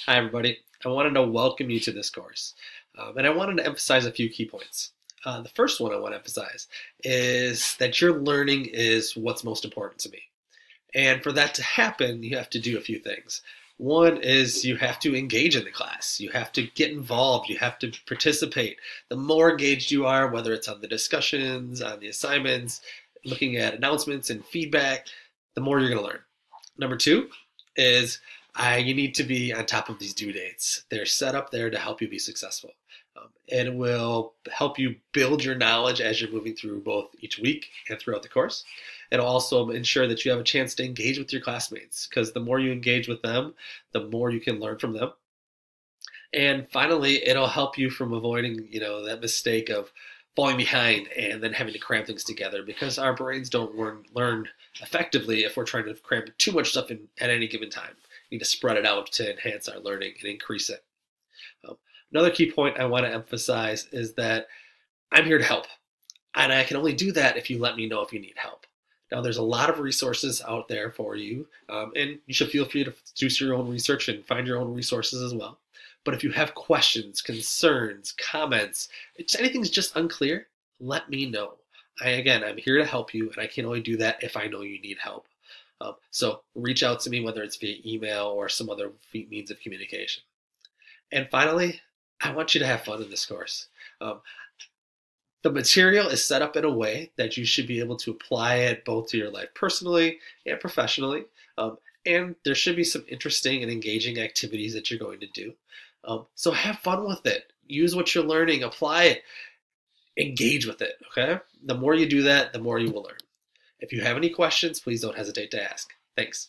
Hi, everybody. I wanted to welcome you to this course, and I wanted to emphasize a few key points. The first one I want to emphasize is that your learning is what's most important to me. And for that to happen, you have to do a few things. One is you have to engage in the class. You have to get involved. You have to participate. The more engaged you are, whether it's on the discussions, on the assignments, looking at announcements and feedback, the more you're going to learn. Number two is you need to be on top of these due dates. They're set up there to help you be successful. It will help you build your knowledge as you're moving through both each week and throughout the course. It'll also ensure that you have a chance to engage with your classmates, because the more you engage with them, the more you can learn from them. And finally, it'll help you from avoiding, that mistake of falling behind and then having to cram things together, because our brains don't learn effectively if we're trying to cram too much stuff in at any given time. We need to spread it out to enhance our learning and increase it. Um, Another key point I want to emphasize is that I'm here to help, and I can only do that if you let me know if you need help. Now, there's a lot of resources out there for you, and you should feel free to do your own research and find your own resources as well. But if you have questions, concerns, comments, if anything's just unclear, let me know. I'm here to help you, and I can only do that if I know you need help. So reach out to me, whether it's via email or some other means of communication. And finally, I want you to have fun in this course. Um, the material is set up in a way that you should be able to apply it both to your life personally and professionally. And there should be some interesting and engaging activities that you're going to do. So have fun with it. Use what you're learning, apply it, engage with it, okay? The more you do that, the more you will learn. If you have any questions, please don't hesitate to ask. Thanks.